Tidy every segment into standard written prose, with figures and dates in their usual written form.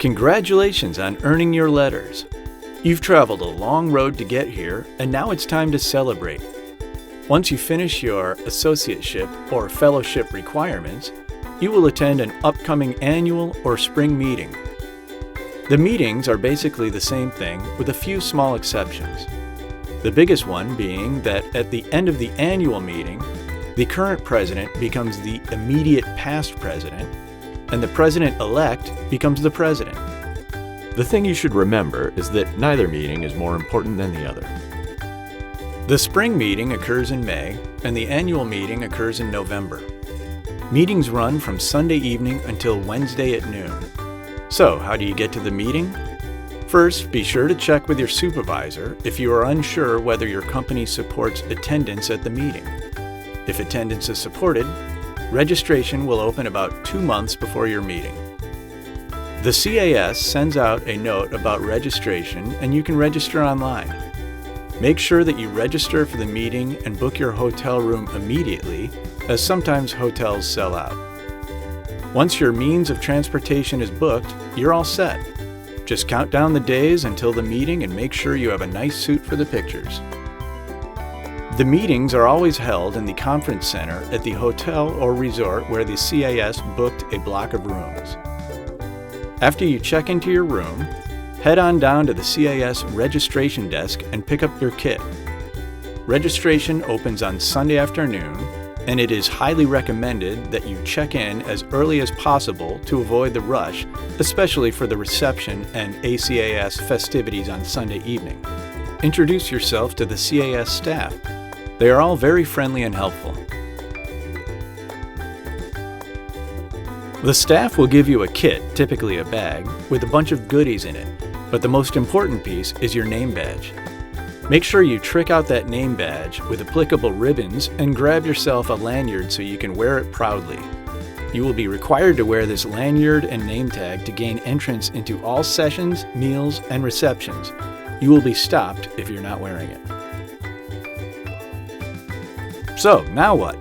Congratulations on earning your letters. You've traveled a long road to get here, and now it's time to celebrate. Once you finish your associateship or fellowship requirements, you will attend an upcoming annual or spring meeting. The meetings are basically the same thing with a few small exceptions. The biggest one being that at the end of the annual meeting, the current president becomes the immediate past president, and the president-elect becomes the president. The thing you should remember is that neither meeting is more important than the other. The spring meeting occurs in May, and the annual meeting occurs in November. Meetings run from Sunday evening until Wednesday at noon. So, how do you get to the meeting? First, be sure to check with your supervisor if you are unsure whether your company supports attendance at the meeting. If attendance is supported, registration will open about 2 months before your meeting. The CAS sends out a note about registration, and you can register online. Make sure that you register for the meeting and book your hotel room immediately, as sometimes hotels sell out. Once your means of transportation is booked, you're all set. Just count down the days until the meeting and make sure you have a nice suit for the pictures. The meetings are always held in the conference center at the hotel or resort where the CAS booked a block of rooms. After you check into your room, head on down to the CAS registration desk and pick up your kit. Registration opens on Sunday afternoon, and it is highly recommended that you check in as early as possible to avoid the rush, especially for the reception and ACAS festivities on Sunday evening. Introduce yourself to the CAS staff. They are all very friendly and helpful. The staff will give you a kit, typically a bag, with a bunch of goodies in it, but the most important piece is your name badge. Make sure you trick out that name badge with applicable ribbons and grab yourself a lanyard so you can wear it proudly. You will be required to wear this lanyard and name tag to gain entrance into all sessions, meals, and receptions. You will be stopped if you're not wearing it. So, now what?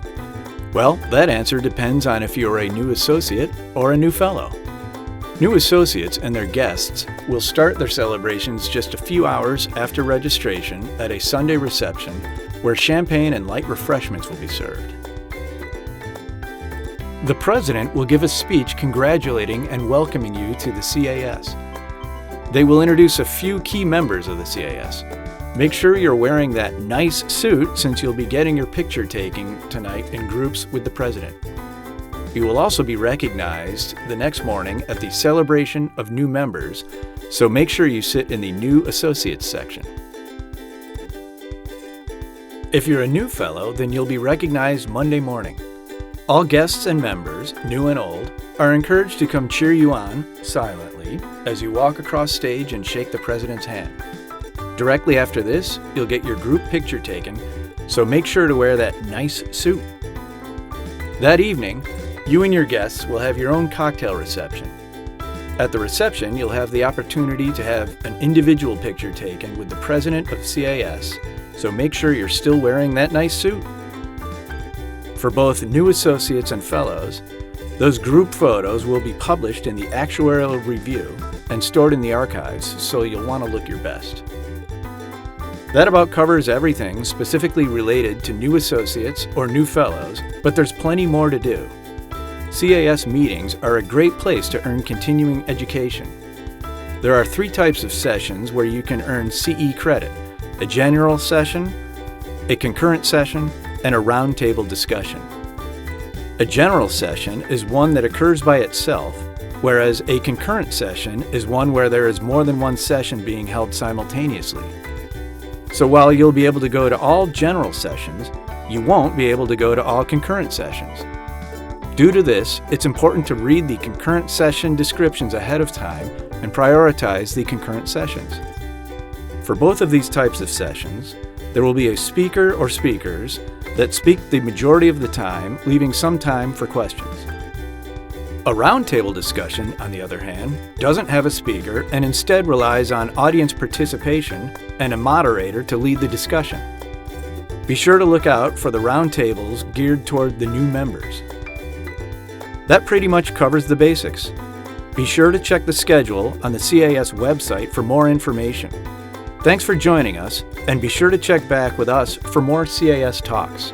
Well, that answer depends on if you're a new associate or a new fellow. New associates and their guests will start their celebrations just a few hours after registration at a Sunday reception where champagne and light refreshments will be served. The president will give a speech congratulating and welcoming you to the CAS. They will introduce a few key members of the CAS. Make sure you're wearing that nice suit since you'll be getting your picture taken tonight in groups with the president. You will also be recognized the next morning at the celebration of new members, so make sure you sit in the new associates section. If you're a new fellow, then you'll be recognized Monday morning. All guests and members, new and old, are encouraged to come cheer you on, silently, as you walk across stage and shake the president's hand. Directly after this, you'll get your group picture taken, so make sure to wear that nice suit. That evening, you and your guests will have your own cocktail reception. At the reception, you'll have the opportunity to have an individual picture taken with the president of CAS, so make sure you're still wearing that nice suit. For both new associates and fellows, those group photos will be published in the Actuarial Review and stored in the archives, so you'll want to look your best. That about covers everything specifically related to new associates or new fellows, but there's plenty more to do. CAS meetings are a great place to earn continuing education. There are 3 types of sessions where you can earn CE credit: a general session, a concurrent session, and a roundtable discussion. A general session is one that occurs by itself, whereas a concurrent session is one where there is more than one session being held simultaneously. So while you'll be able to go to all general sessions, you won't be able to go to all concurrent sessions. Due to this, it's important to read the concurrent session descriptions ahead of time and prioritize the concurrent sessions. For both of these types of sessions, there will be a speaker or speakers that speak the majority of the time, leaving some time for questions. A roundtable discussion, on the other hand, doesn't have a speaker and instead relies on audience participation and a moderator to lead the discussion. Be sure to look out for the roundtables geared toward the new members. That pretty much covers the basics. Be sure to check the schedule on the CAS website for more information. Thanks for joining us, and be sure to check back with us for more CAS talks.